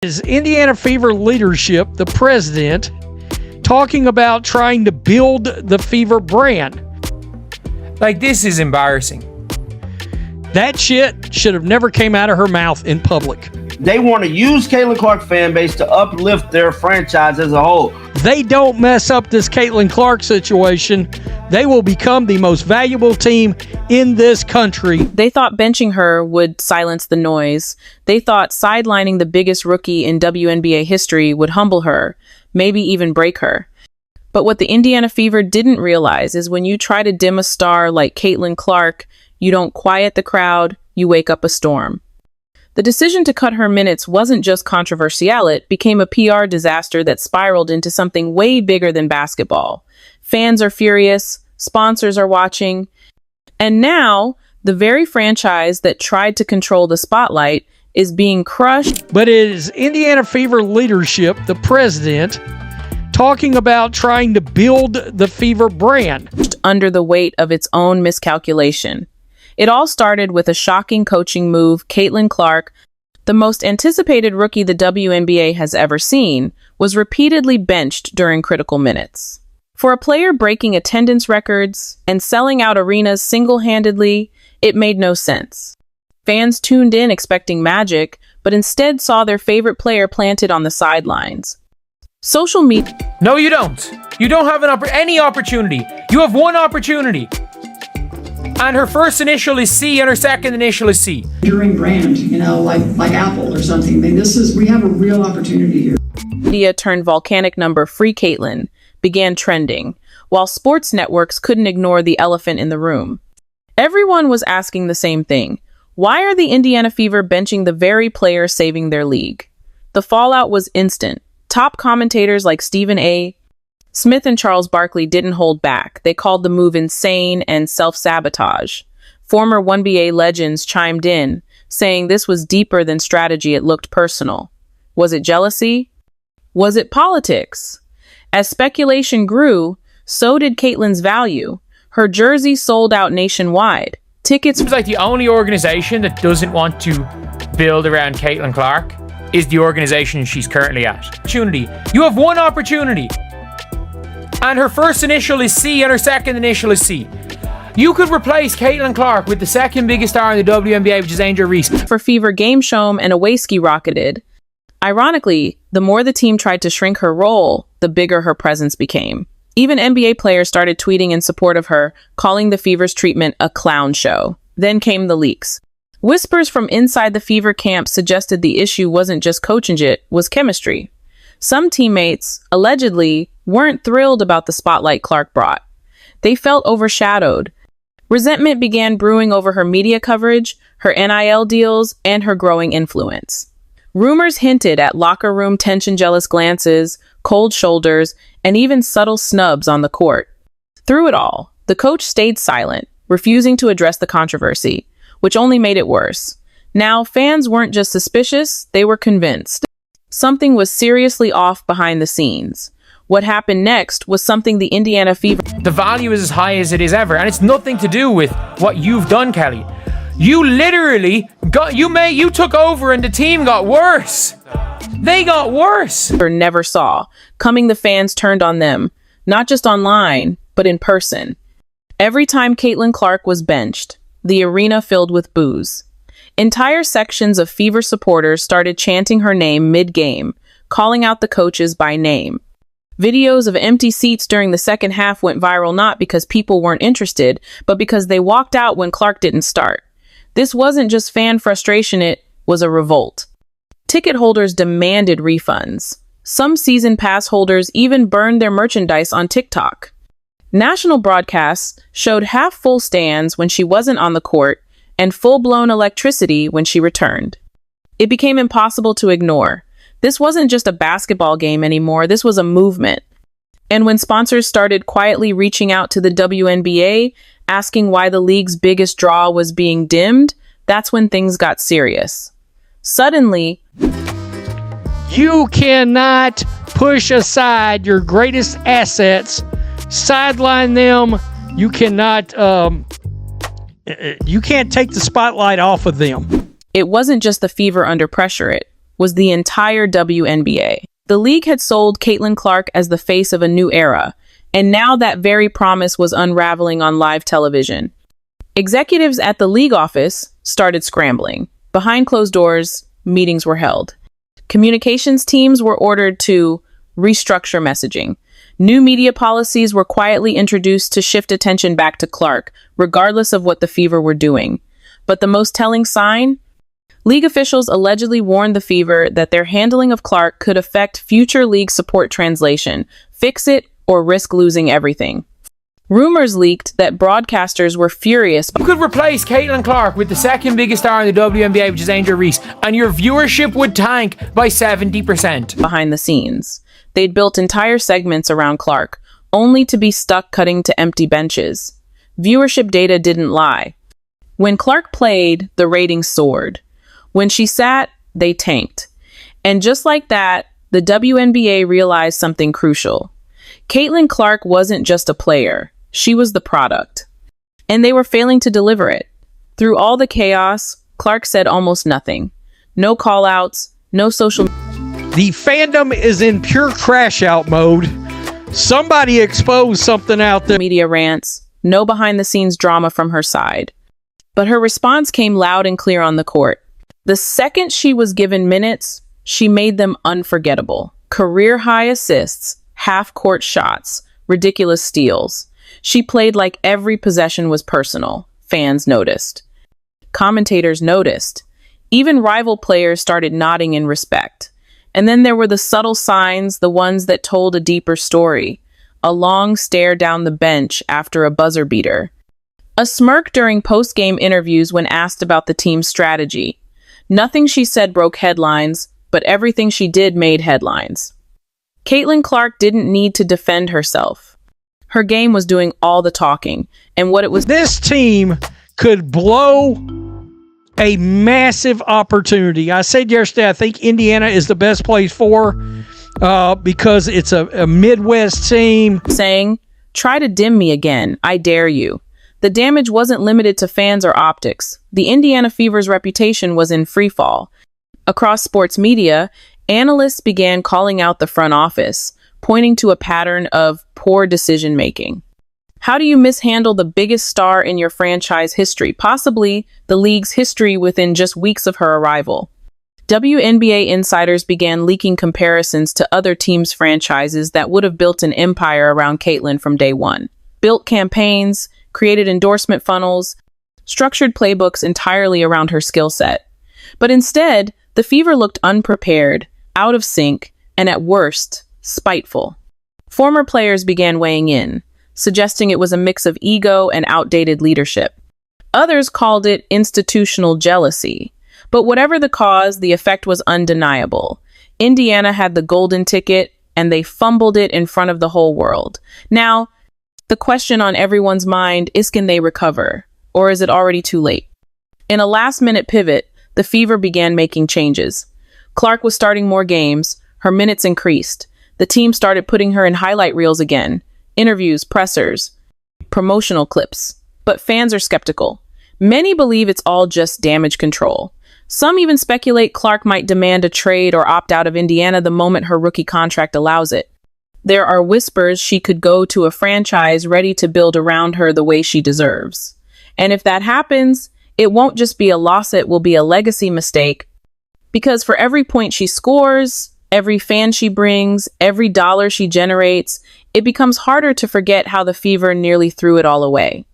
Is Indiana Fever leadership, the president, talking about trying to build the Fever brand. Like, this is embarrassing. That shit should have never came out of her mouth in public. They want to use Caitlin Clark fan base to uplift their franchise as a whole. They don't mess up this Caitlin Clark situation, they will become the most valuable team in this country. They thought benching her would silence the noise. They thought sidelining the biggest rookie in WNBA history would humble her, maybe even break her. But what the Indiana Fever didn't realize is when you try to dim a star like Caitlin Clark, you don't quiet the crowd, you wake up a storm. The decision to cut her minutes wasn't just controversial, it became a PR disaster that spiraled into something way bigger than basketball. Fans are furious, sponsors are watching, and now the very franchise that tried to control the spotlight is being crushed. But it is Indiana Fever leadership, the president, talking about trying to build the Fever brand under the weight of its own miscalculation. It all started with a shocking coaching move. Caitlin Clark, the most anticipated rookie the WNBA has ever seen, was repeatedly benched during critical minutes. For a player breaking attendance records and selling out arenas single-handedly, it made no sense. Fans tuned in expecting magic, but instead saw their favorite player planted on the sidelines. Social media... No, you don't. You don't have any opportunity. You have one opportunity. And her first initial is C and her second initial is C. Enduring brand, like Apple or something. I mean, we have a real opportunity here. Media turned volcanic number Free Caitlin began trending, while sports networks couldn't ignore the elephant in the room. Everyone was asking the same thing. Why are the Indiana Fever benching the very player saving their league? The fallout was instant. Top commentators like Stephen A. Smith and Charles Barkley didn't hold back. They called the move insane and self-sabotage. Former WNBA legends chimed in, saying this was deeper than strategy, it looked personal. Was it jealousy? Was it politics? As speculation grew, so did Caitlin's value. Her jersey sold out nationwide. Tickets... It's like the only organization that doesn't want to build around Caitlin Clark is the organization she's currently at. Opportunity. You have one opportunity. And her first initial is C and her second initial is C. You could replace Caitlin Clark with the second biggest star in the WNBA, which is Angel Reese. For Fever game show and away ski rocketed. Ironically, the more the team tried to shrink her role, the bigger her presence became. Even NBA players started tweeting in support of her, calling the Fever's treatment a clown show. Then came the leaks. Whispers from inside the Fever camp suggested the issue wasn't just coaching, it was chemistry. Some teammates, allegedly, weren't thrilled about the spotlight Clark brought. They felt overshadowed. Resentment began brewing over her media coverage, her NIL deals, and her growing influence. Rumors hinted at locker room tension, jealous glances, cold shoulders, and even subtle snubs on the court. Through it all, the coach stayed silent, refusing to address the controversy, which only made it worse. Now, fans weren't just suspicious, they were convinced. Something was seriously off behind the scenes. What happened next was something the Indiana Fever... The value is as high as it is ever, and it's nothing to do with what you've done, Kelly. You literally you took over and the team got worse. They got worse. Never saw. Coming, the fans turned on them, not just online, but in person. Every time Caitlin Clark was benched, the arena filled with boos. Entire sections of Fever supporters started chanting her name mid-game, calling out the coaches by name. Videos of empty seats during the second half went viral not because people weren't interested, but because they walked out when Clark didn't start. This wasn't just fan frustration, it was a revolt. Ticket holders demanded refunds. Some season pass holders even burned their merchandise on TikTok. National broadcasts showed half-full stands when she wasn't on the court, and full-blown electricity when she returned. It became impossible to ignore. This wasn't just a basketball game anymore, this was a movement. And when sponsors started quietly reaching out to the WNBA, asking why the league's biggest draw was being dimmed, that's when things got serious. Suddenly, you cannot push aside your greatest assets, sideline them. You cannot... you can't take the spotlight off of them. It wasn't just the Fever under pressure, it was the entire WNBA. The league had sold Caitlin Clark as the face of a new era, and now that very promise was unraveling on live television. Executives at the league office started scrambling. Behind closed doors, meetings were held. Communications teams were ordered to restructure messaging. New media policies were quietly introduced to shift attention back to Clark, regardless of what the Fever were doing. But the most telling sign? League officials allegedly warned the Fever that their handling of Clark could affect future league support translation, fix it, or risk losing everything. Rumors leaked that broadcasters were furious. You could replace Caitlin Clark with the second biggest star in the WNBA, which is Angel Reese, and your viewership would tank by 70%. Behind the scenes, they'd built entire segments around Clark, only to be stuck cutting to empty benches. Viewership data didn't lie. When Clark played, the ratings soared. When she sat, they tanked. And just like that, the WNBA realized something crucial. Caitlin Clark wasn't just a player. She was the product. And they were failing to deliver it. Through all the chaos, Clark said almost nothing. No call-outs, no social... The fandom is in pure crash-out mode. Somebody exposed something out there. Media rants, no behind-the-scenes drama from her side. But her response came loud and clear on the court. The second she was given minutes, she made them unforgettable. Career-high assists, half-court shots, ridiculous steals. She played like every possession was personal. Fans noticed. Commentators noticed. Even rival players started nodding in respect. And then there were the subtle signs, the ones that told a deeper story. A long stare down the bench after a buzzer beater. A smirk during post-game interviews when asked about the team's strategy. Nothing she said broke headlines, but everything she did made headlines. Caitlin Clark didn't need to defend herself. Her game was doing all the talking, and what it was... This team could blow a massive opportunity. I said yesterday, I think Indiana is the best place for because it's a Midwest team. Saying, try to dim me again, I dare you. The damage wasn't limited to fans or optics. The Indiana Fever's reputation was in freefall. Across sports media, analysts began calling out the front office, pointing to a pattern of poor decision-making. How do you mishandle the biggest star in your franchise history, possibly the league's history, within just weeks of her arrival? WNBA insiders began leaking comparisons to other teams' franchises that would have built an empire around Caitlin from day one. Built campaigns, created endorsement funnels, structured playbooks entirely around her skill set. But instead, the Fever looked unprepared, out of sync, and at worst, spiteful. Former players began weighing in, suggesting it was a mix of ego and outdated leadership. Others called it institutional jealousy. But whatever the cause, the effect was undeniable. Indiana had the golden ticket, and they fumbled it in front of the whole world. Now, the question on everyone's mind is, can they recover? Or is it already too late? In a last-minute pivot, the Fever began making changes. Clark was starting more games, her minutes increased. The team started putting her in highlight reels again. Interviews, pressers, promotional clips. But fans are skeptical. Many believe it's all just damage control. Some even speculate Clark might demand a trade or opt out of Indiana the moment her rookie contract allows it. There are whispers she could go to a franchise ready to build around her the way she deserves. And if that happens, it won't just be a loss, it will be a legacy mistake. Because for every point she scores, every fan she brings, every dollar she generates, it becomes harder to forget how the Fever nearly threw it all away.